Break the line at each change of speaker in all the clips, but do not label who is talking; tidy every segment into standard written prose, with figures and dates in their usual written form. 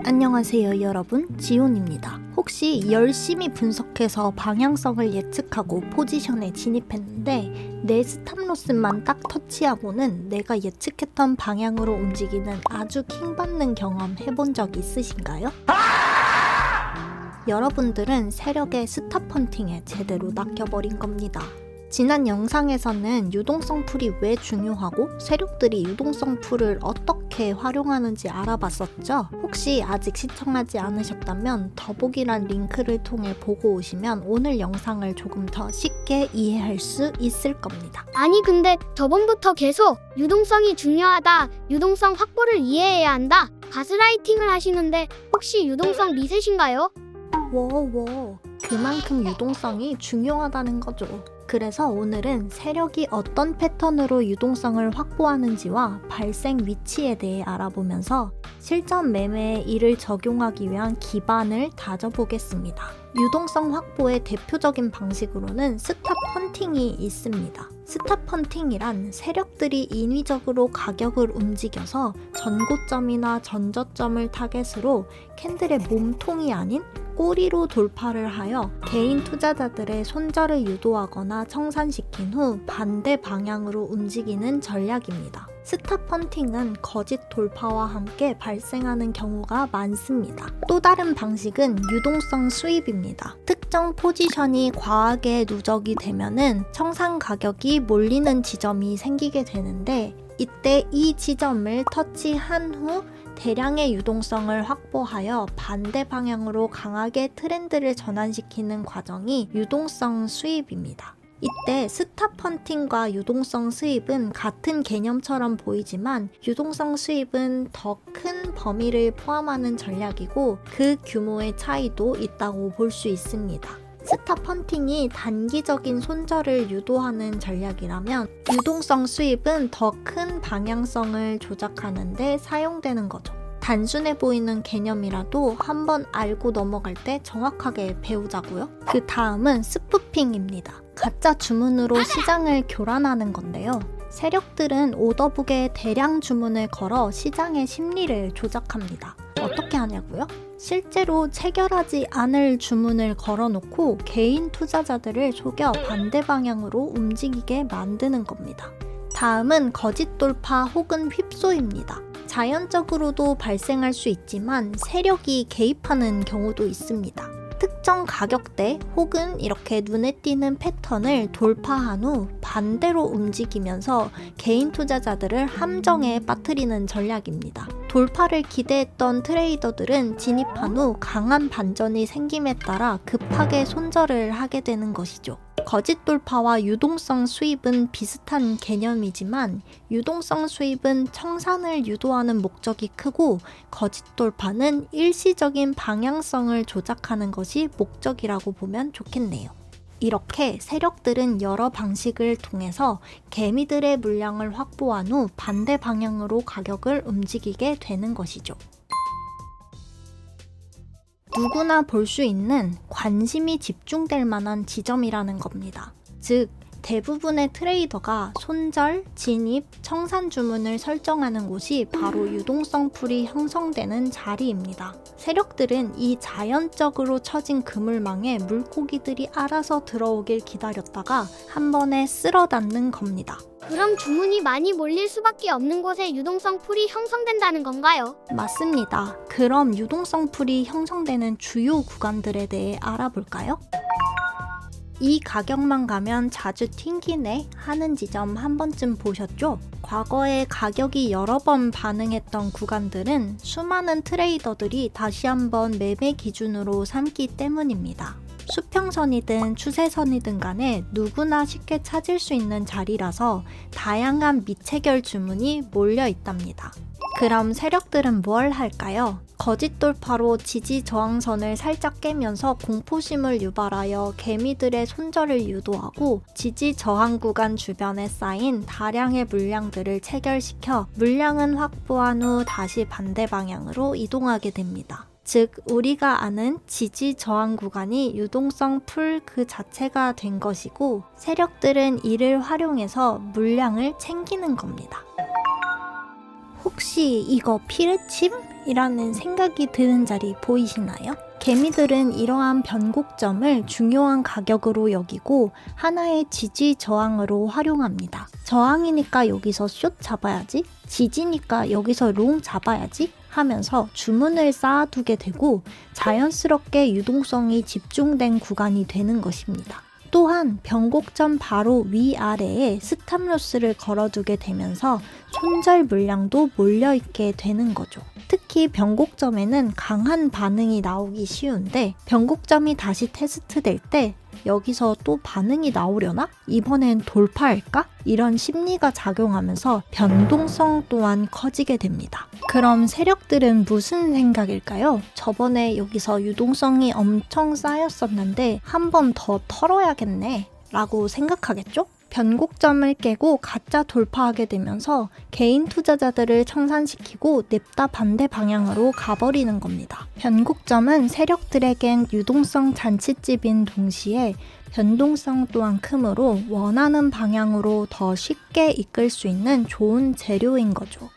안녕하세요 여러분, 지온입니다. 혹시 열심히 분석해서 방향성을 예측하고 포지션에 진입했는데 내 스탑로스만 딱 터치하고는 내가 예측했던 방향으로 움직이는 아주 킹받는 경험 해본 적 있으신가요? 여러분들은 세력의 스탑헌팅에 제대로 낚여버린 겁니다. 지난 영상에서는 유동성 풀이 왜 중요하고 세력들이 유동성 풀을 어떻게 활용하는지 알아봤었죠? 혹시 아직 시청하지 않으셨다면 더보기란 링크를 통해 보고 오시면 오늘 영상을 조금 더 쉽게 이해할 수 있을 겁니다.
아니 근데 저번부터 계속 유동성이 중요하다, 유동성 확보를 이해해야 한다, 가스라이팅을 하시는데 혹시 유동성 미세신가요?
그만큼 유동성이 중요하다는 거죠. 그래서 오늘은 세력이 어떤 패턴으로 유동성을 확보하는지와 발생 위치에 대해 알아보면서 실전 매매에 이를 적용하기 위한 기반을 다져보겠습니다. 유동성 확보의 대표적인 방식으로는 스탑 헌팅이 있습니다. 스탑 헌팅이란 세력들이 인위적으로 가격을 움직여서 전고점이나 전저점을 타겟으로 캔들의 몸통이 아닌 꼬리로 돌파를 하여 개인 투자자들의 손절을 유도하거나 청산시킨 후 반대 방향으로 움직이는 전략입니다. 스탑 헌팅은 거짓 돌파와 함께 발생하는 경우가 많습니다. 또 다른 방식은 유동성 수입입니다. 특정 포지션이 과하게 누적이 되면은 청산 가격이 몰리는 지점이 생기게 되는데 이때 이 지점을 터치한 후 대량의 유동성을 확보하여 반대 방향으로 강하게 트렌드를 전환시키는 과정이 유동성 수입입니다. 이때 스탑 헌팅과 유동성 수입은 같은 개념처럼 보이지만 유동성 수입은 더 큰 범위를 포함하는 전략이고 그 규모의 차이도 있다고 볼 수 있습니다. 스탑 헌팅이 단기적인 손절을 유도하는 전략이라면 유동성 수입은 더 큰 방향성을 조작하는 데 사용되는 거죠. 단순해 보이는 개념이라도 한번 알고 넘어갈 때 정확하게 배우자고요. 그 다음은 스푸핑입니다. 가짜 주문으로 시장을 교란하는 건데요. 세력들은 오더북에 대량 주문을 걸어 시장의 심리를 조작합니다. 어떻게 하냐고요? 실제로 체결하지 않을 주문을 걸어놓고 개인 투자자들을 속여 반대 방향으로 움직이게 만드는 겁니다. 다음은 거짓 돌파 혹은 휩소입니다. 자연적으로도 발생할 수 있지만 세력이 개입하는 경우도 있습니다. 특정 가격대 혹은 이렇게 눈에 띄는 패턴을 돌파한 후 반대로 움직이면서 개인 투자자들을 함정에 빠뜨리는 전략입니다. 돌파를 기대했던 트레이더들은 진입한 후 강한 반전이 생김에 따라 급하게 손절을 하게 되는 것이죠. 거짓 돌파와 유동성 수입은 비슷한 개념이지만 유동성 수입은 청산을 유도하는 목적이 크고 거짓 돌파는 일시적인 방향성을 조작하는 것이 목적이라고 보면 좋겠네요. 이렇게 세력들은 여러 방식을 통해서 개미들의 물량을 확보한 후 반대 방향으로 가격을 움직이게 되는 것이죠. 누구나 볼 수 있는 관심이 집중될 만한 지점이라는 겁니다. 즉, 대부분의 트레이더가 손절, 진입, 청산 주문을 설정하는 곳이 바로 유동성 풀이 형성되는 자리입니다. 세력들은 이 자연적으로 처진 그물망에 물고기들이 알아서 들어오길 기다렸다가 한 번에 쓸어 닫는 겁니다.
그럼 주문이 많이 몰릴 수밖에 없는 곳에 유동성 풀이 형성된다는 건가요?
맞습니다. 그럼 유동성 풀이 형성되는 주요 구간들에 대해 알아볼까요? 이 가격만 가면 자주 튕기네 하는 지점 한 번쯤 보셨죠? 과거에 가격이 여러 번 반응했던 구간들은 수많은 트레이더들이 다시 한번 매매 기준으로 삼기 때문입니다. 수평선이든 추세선이든 간에 누구나 쉽게 찾을 수 있는 자리라서 다양한 미체결 주문이 몰려 있답니다. 그럼 세력들은 뭘 할까요? 거짓 돌파로 지지 저항선을 살짝 깨면서 공포심을 유발하여 개미들의 손절을 유도하고 지지 저항 구간 주변에 쌓인 다량의 물량들을 체결시켜 물량은 확보한 후 다시 반대 방향으로 이동하게 됩니다. 즉, 우리가 아는 지지 저항 구간이 유동성 풀 그 자체가 된 것이고 세력들은 이를 활용해서 물량을 챙기는 겁니다. 혹시 이거 피레침? 이라는 생각이 드는 자리 보이시나요? 개미들은 이러한 변곡점을 중요한 가격으로 여기고 하나의 지지 저항으로 활용합니다. 저항이니까 여기서 숏 잡아야지, 지지니까 여기서 롱 잡아야지 하면서 주문을 쌓아두게 되고 자연스럽게 유동성이 집중된 구간이 되는 것입니다. 또한 변곡점 바로 위아래에 스탑로스를 걸어두게 되면서 손절 물량도 몰려있게 되는 거죠. 특히 변곡점에는 강한 반응이 나오기 쉬운데 변곡점이 다시 테스트될 때 여기서 또 반응이 나오려나? 이번엔 돌파할까? 이런 심리가 작용하면서 변동성 또한 커지게 됩니다. 그럼 세력들은 무슨 생각일까요? 저번에 여기서 유동성이 엄청 쌓였었는데 한 번 더 털어야겠네 라고 생각하겠죠? 변곡점을 깨고 가짜 돌파하게 되면서 개인 투자자들을 청산시키고 냅다 반대 방향으로 가버리는 겁니다. 변곡점은 세력들에겐 유동성 잔치집인 동시에 변동성 또한 크므로 원하는 방향으로 더 쉽게 이끌 수 있는 좋은 재료인 거죠.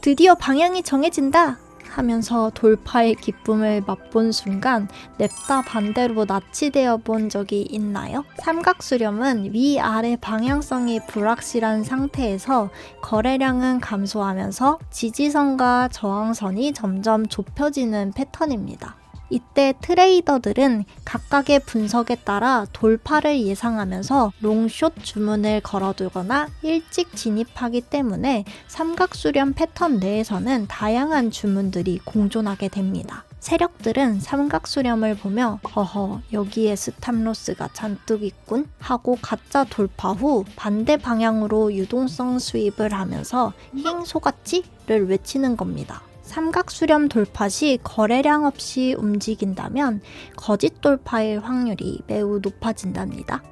드디어 방향이 정해진다! 하면서 돌파의 기쁨을 맛본 순간 냅다 반대로 납치되어 본 적이 있나요? 삼각수렴은 위아래 방향성이 불확실한 상태에서 거래량은 감소하면서 지지선과 저항선이 점점 좁혀지는 패턴입니다. 이때 트레이더들은 각각의 분석에 따라 돌파를 예상하면서 롱숏 주문을 걸어두거나 일찍 진입하기 때문에 삼각수렴 패턴 내에서는 다양한 주문들이 공존하게 됩니다. 세력들은 삼각수렴을 보며 허허 여기에 스탑로스가 잔뜩 있군 하고 가짜 돌파 후 반대 방향으로 유동성 수입을 하면서 힝 속았지를 외치는 겁니다. 삼각수렴 돌파 시 거래량 없이 움직인다면 거짓 돌파일 확률이 매우 높아진답니다.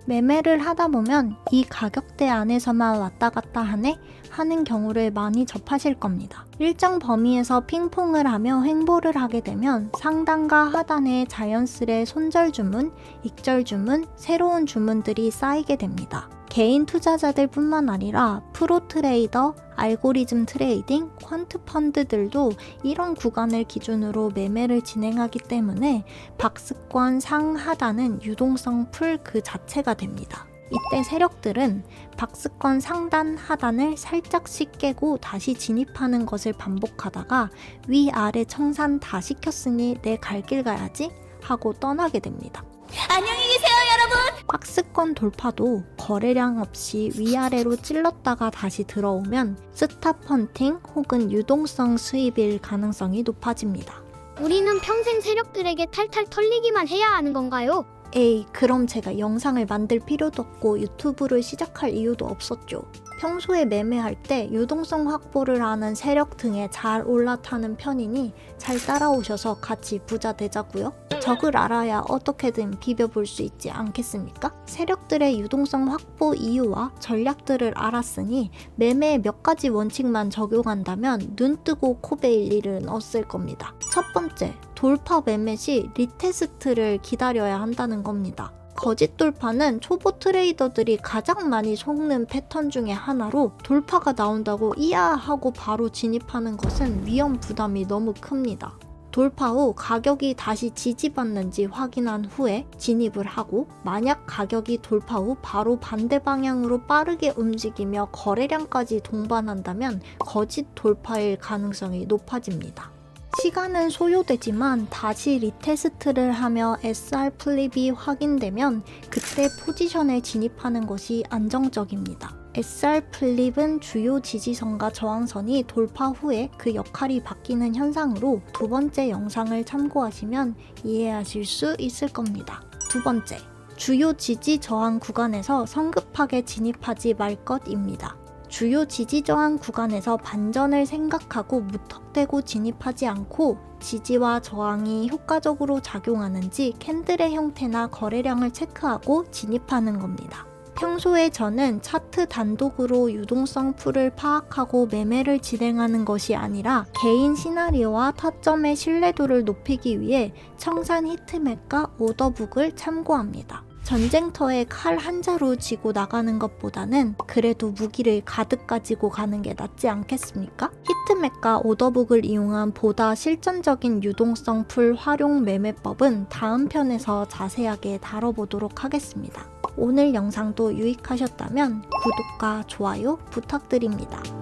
매매를 하다 보면 이 가격대 안에서만 왔다 갔다 하네? 하는 경우를 많이 접하실 겁니다. 일정 범위에서 핑퐁을 하며 횡보를 하게 되면 상단과 하단에 자연스레 손절 주문, 익절 주문, 새로운 주문들이 쌓이게 됩니다. 개인 투자자들 뿐만 아니라 프로 트레이더, 알고리즘 트레이딩, 퀀트 펀드들도 이런 구간을 기준으로 매매를 진행하기 때문에 박스권 상하단은 유동성 풀 그 자체가 됩니다. 이때 세력들은 박스권 상단 하단을 살짝씩 깨고 다시 진입하는 것을 반복하다가 위아래 청산 다 시켰으니 내 갈 길 가야지 하고 떠나게 됩니다.
안녕히 계세요, 여러분.
박스권 돌파도 거래량 없이 위아래로 찔렀다가 다시 들어오면 스탑 펀팅 혹은 유동성 수입일 가능성이 높아집니다.
우리는 평생 세력들에게 탈탈 털리기만 해야 하는 건가요?
에이, 그럼 제가 영상을 만들 필요도 없고 유튜브를 시작할 이유도 없었죠. 평소에 매매할 때 유동성 확보를 하는 세력 등에 잘 올라타는 편이니 잘 따라오셔서 같이 부자 되자고요. 적을 알아야 어떻게든 비벼볼 수 있지 않겠습니까? 세력들의 유동성 확보 이유와 전략들을 알았으니 매매에 몇 가지 원칙만 적용한다면 눈 뜨고 코 베일 일은 없을 겁니다. 첫 번째, 돌파 매매 시 리테스트를 기다려야 한다는 겁니다. 거짓 돌파는 초보 트레이더들이 가장 많이 속는 패턴 중에 하나로 돌파가 나온다고 이야 하고 바로 진입하는 것은 위험 부담이 너무 큽니다. 돌파 후 가격이 다시 지지받는지 확인한 후에 진입을 하고 만약 가격이 돌파 후 바로 반대 방향으로 빠르게 움직이며 거래량까지 동반한다면 거짓 돌파일 가능성이 높아집니다. 시간은 소요되지만 다시 리테스트를 하며 SR 플립이 확인되면 그때 포지션에 진입하는 것이 안정적입니다. SR 플립은 주요 지지선과 저항선이 돌파 후에 그 역할이 바뀌는 현상으로 두 번째 영상을 참고하시면 이해하실 수 있을 겁니다. 두 번째, 주요 지지 저항 구간에서 성급하게 진입하지 말 것입니다. 주요 지지 저항 구간에서 반전을 생각하고 무턱대고 진입하지 않고 지지와 저항이 효과적으로 작용하는지 캔들의 형태나 거래량을 체크하고 진입하는 겁니다. 평소에 저는 차트 단독으로 유동성 풀을 파악하고 매매를 진행하는 것이 아니라 개인 시나리오와 타점의 신뢰도를 높이기 위해 청산 히트맵과 오더북을 참고합니다. 전쟁터에 칼 한 자루 쥐고 나가는 것보다는 그래도 무기를 가득 가지고 가는 게 낫지 않겠습니까? 히트맵과 오더북을 이용한 보다 실전적인 유동성 풀 활용 매매법은 다음 편에서 자세하게 다뤄보도록 하겠습니다. 오늘 영상도 유익하셨다면 구독과 좋아요 부탁드립니다.